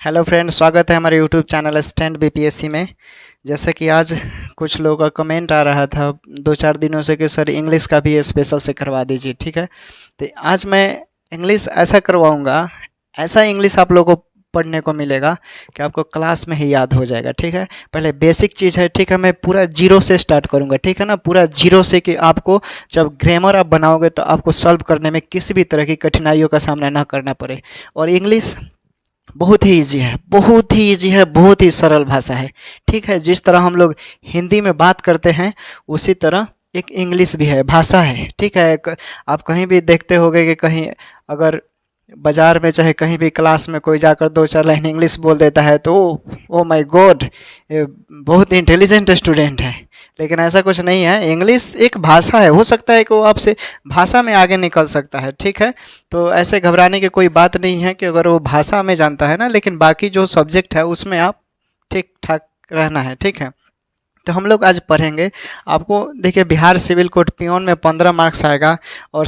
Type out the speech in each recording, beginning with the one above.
Hello friends, स्वागत है हमारे यूट्यूब चैनल स्टैंड बीपीएससी में। जैसे कि आज कुछ लोगों का कमेंट आ रहा था 2-4 दिनों से कि सर इंग्लिश का भी स्पेशल से करवा दीजिए। ठीक है, तो आज मैं इंग्लिश ऐसा करवाऊंगा, ऐसा इंग्लिश आप लोगों को पढ़ने को मिलेगा कि आपको क्लास में ही याद हो जाएगा। ठीक है, पहले बेसिक चीज़ है। ठीक है, मैं पूरा जीरो से स्टार्ट करूंगा। ठीक है ना, पूरा जीरो से कि आपको जब ग्रामर आप बनाओगे तो आपको सॉल्व करने में किसी भी तरह की कठिनाइयों का सामना ना करना पड़े। और इंग्लिश बहुत ही इजी है, बहुत ही इजी है, बहुत ही सरल भाषा है। ठीक है, जिस तरह हम लोग हिंदी में बात करते हैं उसी तरह एक इंग्लिश भी है, भाषा है। ठीक है, आप कहीं भी देखते होंगे कि कहीं अगर बाजार में चाहे कहीं भी क्लास में कोई जाकर 2-4 लाइन इंग्लिश बोल देता है तो ओ माय गॉड, ये बहुत इंटेलिजेंट स्टूडेंट है। लेकिन ऐसा कुछ नहीं है, इंग्लिश एक भाषा है। हो सकता है कि वो आपसे भाषा में आगे निकल सकता है। ठीक है, तो ऐसे घबराने की कोई बात नहीं है कि अगर वो भाषा में जानता है ना, लेकिन बाकी जो सब्जेक्ट है उसमें आप ठीक ठाक रहना है। ठीक है, तो हम लोग आज पढ़ेंगे। आपको देखिए, बिहार सिविल कोड पियोन में 15 मार्क्स आएगा और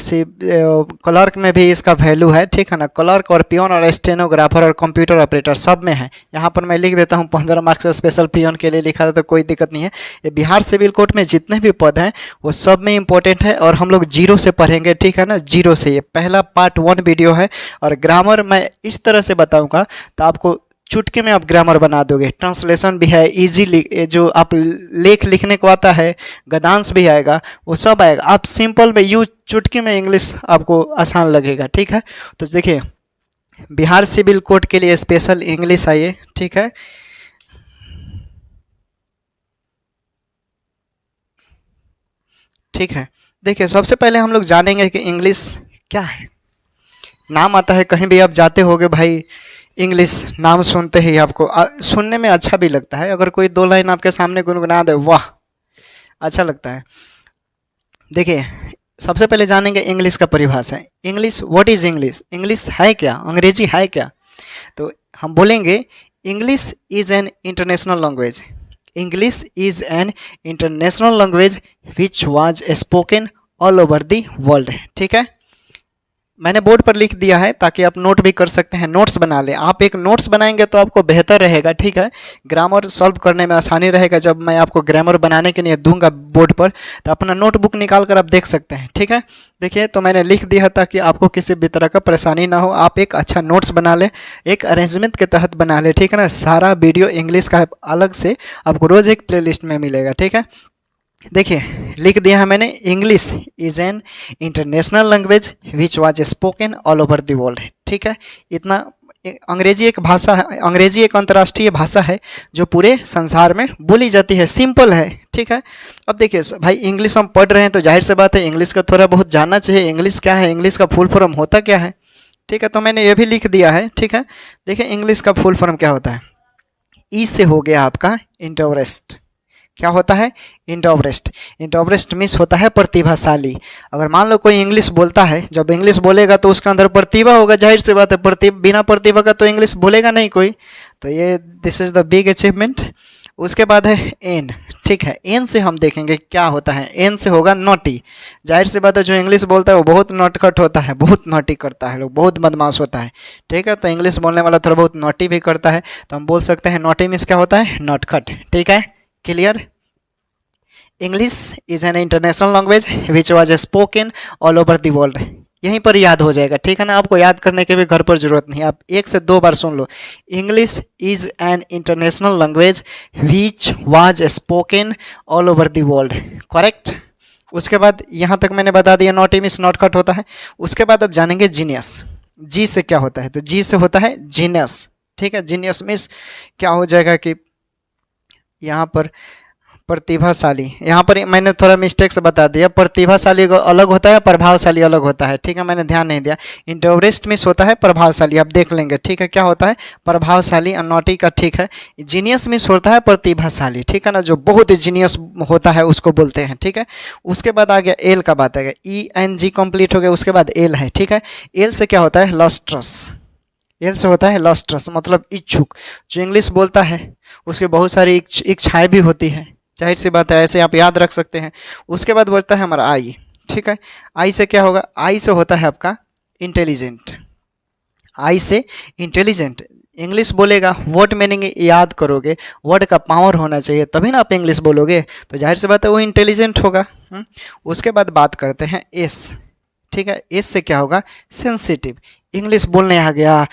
क्लर्क में भी इसका वैल्यू है। ठीक है ना, क्लर्क और पियोन और स्टेनोग्राफर और कंप्यूटर ऑपरेटर सब में है। यहाँ पर मैं लिख देता हूँ 15 मार्क्स स्पेशल पियोन के लिए लिखा था, तो कोई दिक्कत नहीं है। ये बिहार सिविल कोड में जितने भी पद हैं वो सब में इंपॉर्टेंट है और हम लोग जीरो से पढ़ेंगे। ठीक है ना, जीरो से। ये पहला पार्ट 1 वीडियो है और ग्रामर मैं इस तरह से बताऊँगा तो आपको चुटकी में आप ग्रामर बना दोगे। ट्रांसलेशन भी है, इजी जो आप लेख लिखने को आता है, गद्यांश भी आएगा, वो सब आएगा। आप सिंपल में यूज चुटकी में इंग्लिश आपको आसान लगेगा। ठीक है, तो देखिए बिहार सिविल कोड के लिए स्पेशल इंग्लिश आइए। ठीक है, ठीक है, देखिए सबसे पहले हम लोग जानेंगे कि इंग्लिश क्या है। नाम आता है, कहीं भी आप जाते होगे भाई, इंग्लिश नाम सुनते ही आपको सुनने में अच्छा भी लगता है। अगर कोई 2 लाइन आपके सामने गुनगुना दे, वाह, अच्छा लगता है। देखिए सबसे पहले जानेंगे इंग्लिश का परिभाषा। English, what is English? English है क्या, अंग्रेजी है क्या? तो हम बोलेंगे English is an international language. English is an international language which was spoken all over the world. ठीक है, मैंने बोर्ड पर लिख दिया है ताकि आप नोट भी कर सकते हैं, नोट्स बना लें। आप एक नोट्स बनाएंगे तो आपको बेहतर रहेगा। ठीक है, ग्रामर सॉल्व करने में आसानी रहेगा। जब मैं आपको ग्रामर बनाने के लिए दूंगा बोर्ड पर तो अपना नोटबुक निकाल कर आप देख सकते हैं। ठीक है, देखिए तो मैंने लिख दिया ताकि आपको किसी भी तरह का परेशानी ना हो। आप एक अच्छा नोट्स बना लें, एक अरेंजमेंट के तहत बना लें। ठीक है ना, सारा वीडियो इंग्लिश का अलग से आपको रोज़ एक प्लेलिस्ट में मिलेगा। ठीक है, देखिए लिख दिया है मैंने, English is an international language which was spoken all over the world. ठीक है, इतना। अंग्रेजी एक भाषा है, अंग्रेजी एक अंतर्राष्ट्रीय भाषा है जो पूरे संसार में बोली जाती है, सिंपल है। ठीक है, अब देखिए भाई, इंग्लिश हम पढ़ रहे हैं तो जाहिर सी बात है इंग्लिश का थोड़ा बहुत जानना चाहिए। इंग्लिश क्या है, इंग्लिश का फुल फॉर्म होता क्या है? ठीक है, तो मैंने ये भी लिख दिया है। ठीक है, देखिए इंग्लिश का फुल फॉर्म क्या होता है। ई से हो गया आपका इंटरेस्ट। क्या होता है? इंटरेस्ट। इंटरेस्ट मीन्स होता है प्रतिभाशाली। अगर मान लो कोई इंग्लिश बोलता है, जब इंग्लिश बोलेगा तो उसके अंदर प्रतिभा होगा, जाहिर सी बात है। बिना प्रतिभा का तो इंग्लिश बोलेगा नहीं कोई। तो ये this is the big achievement. उसके बाद है एन। ठीक है, एन से हम देखेंगे क्या होता है। एन से होगा नॉटी। जाहिर सी बात है, जो इंग्लिश बोलता है वो बहुत नॉटखट होता है, बहुत नॉटी करता है, लोग बहुत बदमाश होता है। ठीक है, तो इंग्लिश बोलने वाला थोड़ा बहुत नॉटी भी करता है, तो हम बोल सकते हैं नॉटी मीन्स क्या होता है, नॉटखट। ठीक है, clear? English is an international language which was spoken all over the world. यहीं पर याद हो जाएगा। ठीक है ना, आपको याद करने की भी घर पर जरूरत नहीं, आप 1 से 2 बार सुन लो। English is an international language which was spoken all over the world. Correct. उसके बाद यहाँ तक मैंने बता दिया, नॉट मीन्स नॉट कट होता है। उसके बाद अब जानेंगे जीनियस। जी से क्या होता है, तो जी से होता है जीनियस। ठीक है, जीनियस मीन्स क्या हो जाएगा कि यहाँ पर प्रतिभाशाली, यहाँ पर मैंने थोड़ा मिस्टेक से बता दिया। प्रतिभाशाली अलग होता है, प्रभावशाली अलग होता है। ठीक है, मैंने ध्यान नहीं दिया। इंटरेस्ट मिस होता है प्रभावशाली, आप देख लेंगे। ठीक है, क्या होता है, प्रभावशाली। नॉटी का ठीक है। जीनियस मिस होता है प्रतिभाशाली। ठीक है ना, जो बहुत जीनियस होता है उसको बोलते हैं। ठीक है, उसके बाद आ गया एल का बात आ गया। ENG कंप्लीट हो गया, उसके बाद एल है। ठीक है, एल से क्या होता है, लस्ट्रस। एल से होता है लस्ट्रस, मतलब इच्छुक। जो इंग्लिश बोलता है उसके बहुत सारी इच्छाएं भी होती है, जाहिर सी बात है, ऐसे आप याद रख सकते हैं। उसके बाद बचता है हमारा आई। ठीक है, आई से क्या होगा, आई से होता है आपका इंटेलिजेंट। आई से इंटेलिजेंट, इंग्लिश बोलेगा, वर्ड मीनिंग याद करोगे, वर्ड का पावर होना चाहिए, तभी ना आप इंग्लिश बोलोगे। तो जाहिर सी बात है वो इंटेलिजेंट होगा। उसके बाद बात करते हैं एस। ठीक है, एस से क्या होगा, सेंसिटिव। इंग्लिश बोलने आ गया,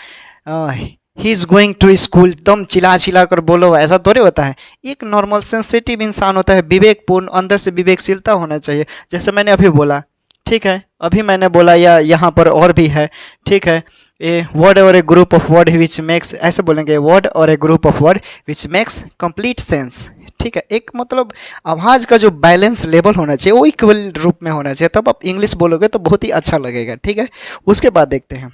he is going to school, दम चिल्ला चिल्ला कर बोलो, ऐसा थोड़े होता है। एक नॉर्मल सेंसिटिव इंसान होता है, विवेकपूर्ण, अंदर से विवेकशीलता होना चाहिए। जैसे मैंने अभी बोला, ठीक है, अभी मैंने बोला, या यहाँ पर और भी है, ठीक है, ए वर्ड और a group of word which makes, ऐसे बोलेंगे, वर्ड और a group of word which makes complete sense. ठीक है, एक मतलब आवाज़ का जो बैलेंस लेवल होना चाहिए वो इक्वल रूप में होना चाहिए, तब आप इंग्लिश बोलोगे तो बहुत ही अच्छा लगेगा। ठीक है, उसके बाद देखते हैं,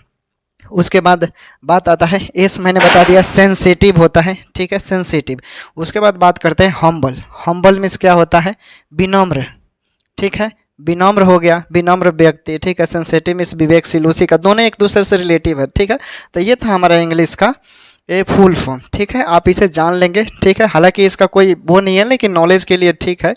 उसके बाद बात आता है, एस मैंने बता दिया सेंसिटिव होता है। ठीक है, सेंसिटिव। उसके बाद बात करते हैं हम्बल। हम्बल मीन्स क्या होता है, विनम्र। ठीक है, विनम्र हो गया, विनम्र व्यक्ति। ठीक है, सेंसिटिव मीन्स विवेकशील, उसी का दोनों एक दूसरे से रिलेटिव है। ठीक है, तो ये था हमारा इंग्लिश का ए फुल फॉर्म। ठीक है, आप इसे जान लेंगे। ठीक है, हालांकि इसका कोई वो नहीं है, लेकिन नॉलेज के लिए ठीक है।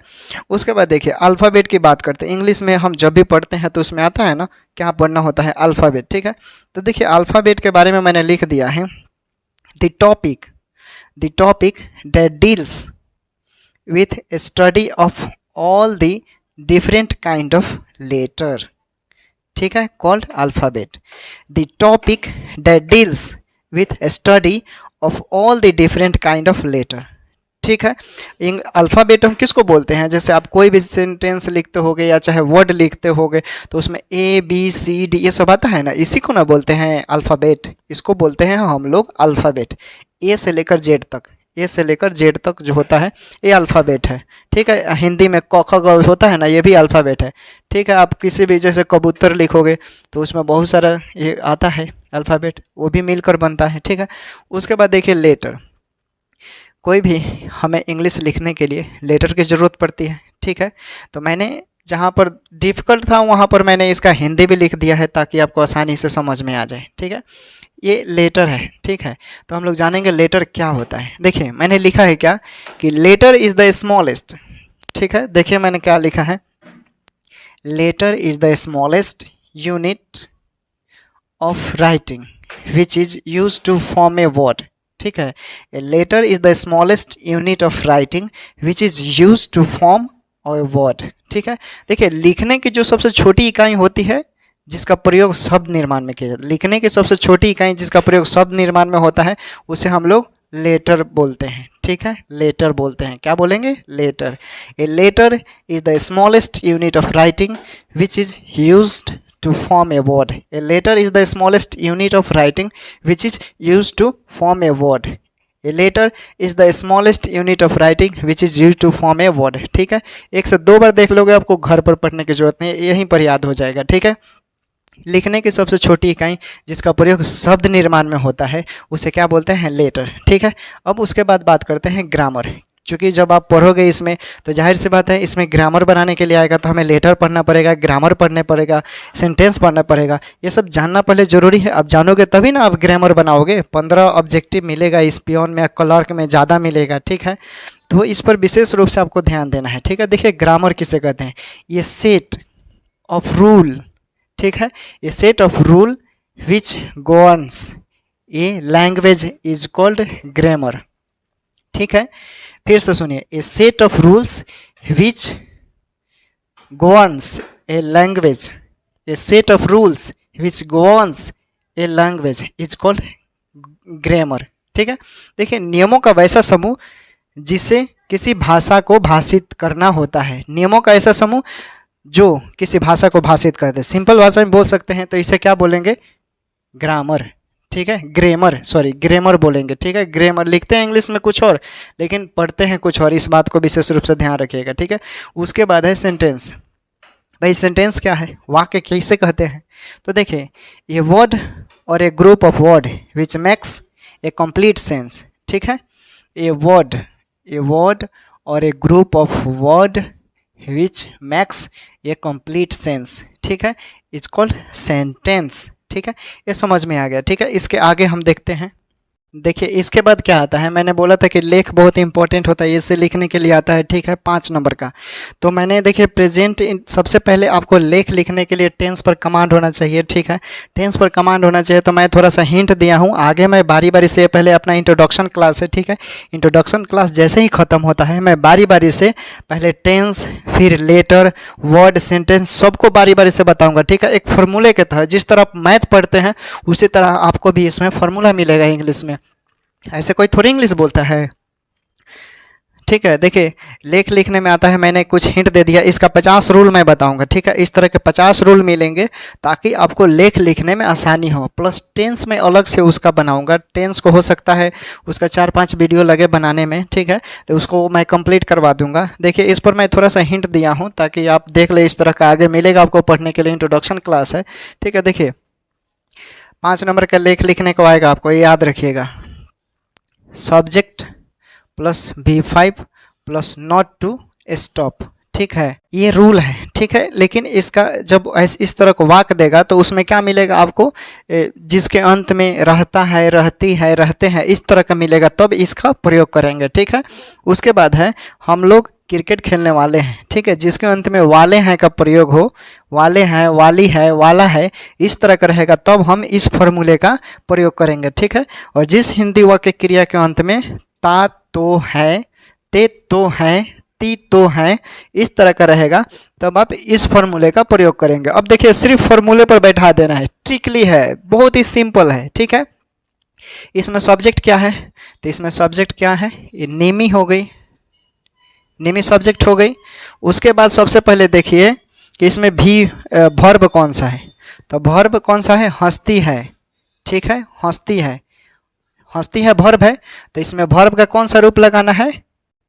उसके बाद देखिए अल्फ़ाबेट की बात करते हैं। इंग्लिश में हम जब भी पढ़ते हैं तो उसमें आता है ना, क्या पढ़ना होता है, अल्फ़ाबेट। ठीक है, तो देखिए अल्फ़ाबेट के बारे में मैंने लिख दिया है, the topic that deals with study of all the different kind of letter. ठीक है, called alphabet. The topic that deals with study of all the different kind of letter. ठीक है, अल्फ़ाबेट हम किसको बोलते हैं, जैसे आप कोई भी सेंटेंस लिखते होगे या चाहे वर्ड लिखते होगे तो उसमें ए बी सी डी ये सब आता है ना, इसी को ना बोलते हैं अल्फ़ाबेट। इसको बोलते हैं हम लोग अल्फ़ाबेट। ए से लेकर जेड तक, ए से लेकर जेड तक जो होता है ये अल्फ़ाबेट है। ठीक है, हिंदी में क ख ग होता है ना, ये भी अल्फ़ाबेट है। ठीक है, आप किसी भी जैसे कबूतर लिखोगे तो उसमें बहुत सारा ये आता है अल्फ़ाबेट, वो भी मिलकर बनता है। ठीक है, उसके बाद देखिए लेटर। कोई भी हमें इंग्लिश लिखने के लिए लेटर की ज़रूरत पड़ती है। ठीक है, तो मैंने जहाँ पर डिफ़िकल्ट था वहाँ पर मैंने इसका हिंदी भी लिख दिया है ताकि आपको आसानी से समझ में आ जाए। ठीक है, ये लेटर है। ठीक है, तो हम लोग जानेंगे लेटर क्या होता है। देखिए मैंने लिखा है क्या, कि लेटर इज़ द स्मॉलेस्ट। ठीक है, देखिए मैंने क्या लिखा है, letter is the smallest unit of writing which is use to form a word. ठीक है, a letter is the smallest unit of writing which is use to form a word. ठीक है, देखिए लिखने की जो सबसे छोटी इकाई होती है जिसका प्रयोग शब्द निर्माण में किया जाता है, लिखने की सबसे छोटी इकाई जिसका प्रयोग शब्द निर्माण में होता है उसे हम लोग लेटर बोलते हैं। ठीक है, लेटर बोलते हैं, क्या बोलेंगे, letter. A letter is the smallest unit of writing which is used to form a word. A letter is the smallest unit of writing which is used to form a word. A letter is the smallest unit of writing which is used to form a word. ठीक है, एक से दो बार देख लोगे, आपको घर पर पढ़ने की जरूरत नहीं है, यहीं पर याद हो जाएगा। ठीक है, लिखने की सबसे छोटी इकाई जिसका प्रयोग शब्द निर्माण में होता है उसे क्या बोलते हैं, लेटर। ठीक है, अब उसके बाद बात करते हैं ग्रामर। क्योंकि जब आप पढ़ोगे इसमें तो जाहिर सी बात है इसमें ग्रामर बनाने के लिए आएगा, तो हमें लेटर पढ़ना पड़ेगा, ग्रामर पढ़ने पड़ेगा, सेंटेंस पढ़ना पड़ेगा। ये सब जानना पहले ज़रूरी है, आप जानोगे तभी ना आप ग्रामर बनाओगे। 15 ऑब्जेक्टिव मिलेगा इस पियोन में, क्लर्क में ज़्यादा मिलेगा। ठीक है, तो इस पर विशेष रूप से आपको ध्यान देना है। ठीक है, देखिए ग्रामर किसे कहते हैं, ये सेट ऑफ रूल। ठीक है, ये set of rule which governs a language is called grammar. ठीक है, फिर से सुनिए, a set of rules which governs a language, a set of rules which governs a language is called grammar. ठीक है, देखिए नियमों का वैसा समूह जिसे किसी भाषा को भाषित करना होता है, नियमों का ऐसा समूह जो किसी भाषा को भाषित करते, सिंपल भाषा में बोल सकते हैं तो इसे क्या बोलेंगे, ग्रामर। ठीक है, ग्रामर, सॉरी ग्रामर बोलेंगे। ठीक है, ग्रामर लिखते हैं इंग्लिश में कुछ और लेकिन पढ़ते हैं कुछ और, इस बात को विशेष रूप से ध्यान रखिएगा। ठीक है, उसके बाद है सेंटेंस। भाई सेंटेंस क्या है, वाक्य कैसे कहते हैं, तो देखिए ये वर्ड और a group of word which makes a complete sense. ठीक है, ए वर्ड और a group of word which makes a complete sense. ठीक है, इट्स कॉल्ड सेंटेंस। ठीक है, ये समझ में आ गया। ठीक है, इसके आगे हम देखते हैं देखिए इसके बाद क्या आता है, मैंने बोला था कि लेख बहुत इंपॉर्टेंट होता है, इसे लिखने के लिए आता है, ठीक है, 5 नंबर का। तो मैंने देखिए प्रेजेंट सबसे पहले आपको लेख लिखने के लिए टेंस पर कमांड होना चाहिए, ठीक है, टेंस पर कमांड होना चाहिए। तो मैं थोड़ा सा हिंट दिया हूँ, आगे मैं बारी बारी से, पहले अपना इंट्रोडक्शन क्लास है, ठीक है, इंट्रोडक्शन क्लास जैसे ही ख़त्म होता है मैं बारी बारी से पहले टेंस, फिर लेटर, वर्ड, सेंटेंस सबको बारी बारी से बताऊँगा, ठीक है, एक फार्मूले के तहत। जिस तरह आप मैथ पढ़ते हैं उसी तरह आपको भी इसमें फार्मूला मिलेगा इंग्लिश में, ऐसे कोई थोड़ी इंग्लिश बोलता है, ठीक है। देखिए लेख लिखने में आता है, मैंने कुछ हिंट दे दिया, इसका 50 रूल मैं बताऊंगा, ठीक है, इस तरह के 50 रूल मिलेंगे ताकि आपको लेख लिखने में आसानी हो। प्लस टेंस में अलग से उसका बनाऊंगा, टेंस को हो सकता है उसका 4-5 वीडियो लगे बनाने में, ठीक है, तो उसको मैं कंप्लीट करवा दूंगा। देखिए इस पर मैं थोड़ा सा हिंट दिया हूँ ताकि आप देख ले, इस तरह का आगे मिलेगा आपको पढ़ने के लिए, इंट्रोडक्शन क्लास है, ठीक है। देखिए 5 नंबर का लेख लिखने को आएगा, आपको ये याद रखिएगा, subject plus V5 plus not to stop, ठीक है, ये रूल है, ठीक है। लेकिन इसका जब इस तरह को वाक्य देगा तो उसमें क्या मिलेगा आपको, जिसके अंत में रहता है, रहती है, रहते हैं, इस तरह का मिलेगा, तब इसका प्रयोग करेंगे, ठीक है। उसके बाद है हम लोग क्रिकेट खेलने वाले हैं, ठीक है, जिसके अंत में वाले हैं का प्रयोग हो, वाले हैं, वाली है, वाला है, इस तरह का रहेगा, तब हम इस फॉर्मूले का प्रयोग करेंगे, ठीक है। और जिस हिंदी वाक्य क्रिया के अंत में ता तो है, ते तो हैं, ती तो हैं, इस तरह का रहेगा, तब आप इस फॉर्मूले का प्रयोग करेंगे। अब देखिए सिर्फ फॉर्मूले पर बैठा देना है, ट्रिकली है, बहुत ही सिंपल है, ठीक है। इसमें सब्जेक्ट क्या है, तो इसमें सब्जेक्ट क्या है, ये नेमी हो गई, नेमी सब्जेक्ट हो गई। उसके बाद सबसे पहले देखिए कि इसमें भी वर्ब कौन सा है, तो वर्ब कौन सा है, हंसती है, ठीक है, हंसती है, हंसती है वर्ब है, तो इसमें वर्ब का कौन सा रूप लगाना है,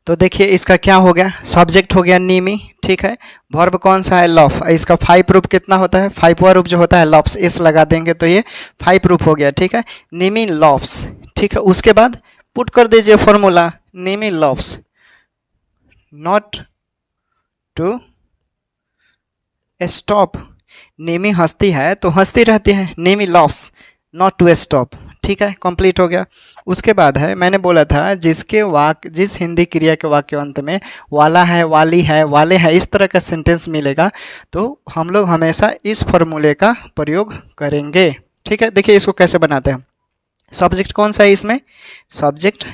तो देखिए इसका क्या हो गया, सब्जेक्ट हो गया नीमी, ठीक है, वर्ब कौन सा है, लव, इसका 5 रूप कितना होता है, 5वां रूप जो होता है लव्स, इस लगा देंगे तो ये 5 रूप हो गया, ठीक है, नीमी लव्स, ठीक है। उसके बाद पुट कर दीजिए formula, Nimi loves not to stop, Nemi हंसती है तो हंसती रहती है, Nemi loves not to stop, ठीक है, कंप्लीट हो गया। उसके बाद है, मैंने बोला था जिसके वाक्य, जिस हिंदी क्रिया के वाक्य अंत में वाला है, वाली है, वाले हैं, इस तरह का सेंटेंस मिलेगा, तो हम लोग हमेशा इस फॉर्मूले का प्रयोग करेंगे, ठीक है। देखिए इसको कैसे बनाते हैं, सब्जेक्ट कौन सा है इसमें, सब्जेक्ट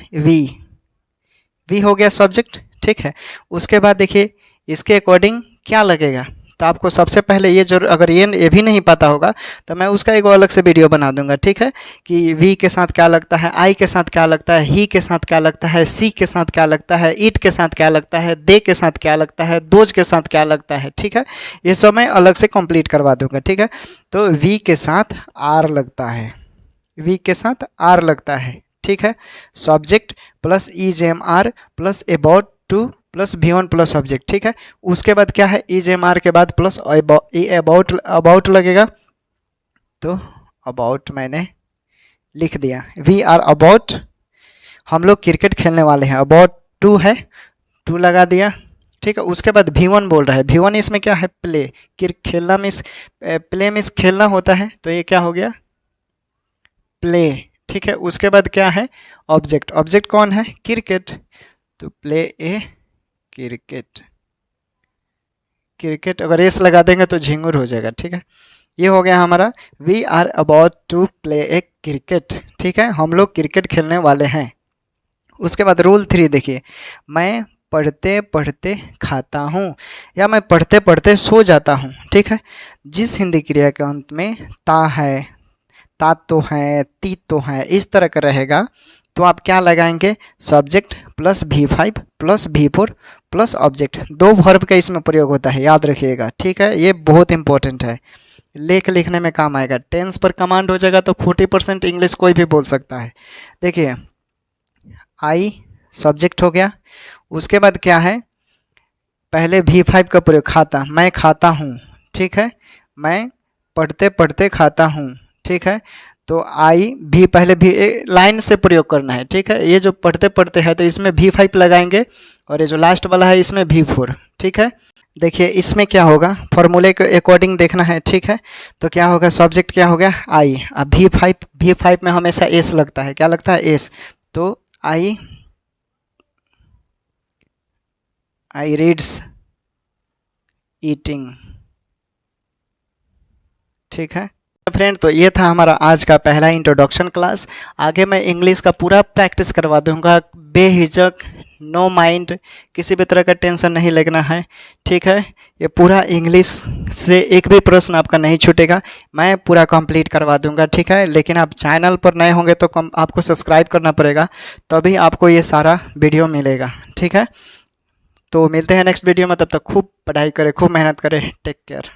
वी हो गया सब्जेक्ट, ठीक है। उसके बाद देखिए इसके अकॉर्डिंग क्या लगेगा, तो आपको सबसे पहले ये जो, अगर ये भी नहीं पता होगा तो मैं उसका एक अलग से वीडियो बना दूंगा, ठीक है, कि वी के साथ क्या लगता है, आई के साथ क्या लगता है, ही के साथ क्या लगता है, सी के साथ क्या लगता है, इट के साथ क्या लगता है, दे के साथ क्या लगता है, दोज के साथ क्या लगता है, ठीक है, ये सब मैं अलग से कंप्लीट करवा दूंगा, ठीक है। तो वी के साथ आर लगता है, वी के साथ आर लगता है, ठीक है, subject plus EJMR plus about two plus V1 plus subject, ठीक है। उसके बाद क्या है, EJMR के बाद प्लस अबाउट लगेगा, तो अबाउट मैंने लिख दिया, वी आर अबाउट, हम लोग क्रिकेट खेलने वाले हैं, अबाउट टू है, टू लगा दिया, ठीक है। उसके बाद V1 बोल रहा है, V1 इसमें क्या है, प्ले, खेलना मीन्स, प्ले मीन्स खेलना होता है, तो ये क्या हो गया, प्ले, ठीक है। उसके बाद क्या है, ऑब्जेक्ट, ऑब्जेक्ट कौन है, क्रिकेट, तो प्ले ए क्रिकेट, क्रिकेट अगर एस लगा देंगे तो झिंगुर हो जाएगा, ठीक है। ये हो गया हमारा, we are about to play a cricket, ठीक है, हम लोग क्रिकेट खेलने वाले हैं। उसके बाद रूल 3 देखिए, मैं पढ़ते पढ़ते खाता हूँ या मैं पढ़ते पढ़ते सो जाता हूँ, ठीक है। जिस हिंदी क्रिया के अंत में ता है, ता तो है, ती तो है, इस तरह का रहेगा, तो आप क्या लगाएंगे, subject plus V5 plus V4 plus object, 2 verb का इसमें प्रयोग होता है, याद रखिएगा, ठीक है। ये बहुत इंपॉर्टेंट है, लेख लिखने में काम आएगा, टेंस पर कमांड हो जाएगा तो 40% इंग्लिश कोई भी बोल सकता है। देखिए आई सब्जेक्ट हो गया, उसके बाद क्या है, पहले V5 का प्रयोग, खाता, मैं खाता हूँ, ठीक है, मैं पढ़ते पढ़ते खाता हूँ, ठीक है। तो आई भी पहले भी लाइन से प्रयोग करना है, ठीक है। ये जो पढ़ते पढ़ते हैं तो इसमें V5 लगाएंगे और ये जो लास्ट वाला है इसमें V4, ठीक है। देखिए इसमें क्या होगा, फॉर्मूले के अकॉर्डिंग देखना है, ठीक है। तो क्या होगा, सब्जेक्ट क्या हो गया आई, अब V5 में हमेशा एस लगता है, क्या लगता है एस। तो आई रीड्स ईटिंग, ठीक है फ्रेंड। तो ये था हमारा आज का पहला इंट्रोडक्शन क्लास। आगे मैं इंग्लिश का पूरा प्रैक्टिस करवा दूंगा, बेहिचक, नो माइंड, किसी भी तरह का टेंशन नहीं लेना है, ठीक है। ये पूरा इंग्लिश से एक भी प्रश्न आपका नहीं छूटेगा, मैं पूरा कंप्लीट करवा दूंगा, ठीक है। लेकिन आप चैनल पर नए होंगे तो आपको सब्सक्राइब करना पड़ेगा, तभी आपको ये सारा वीडियो मिलेगा, ठीक है। तो मिलते हैं नेक्स्ट वीडियो में, तब तक खूब पढ़ाई करें, खूब मेहनत करें, टेक केयर।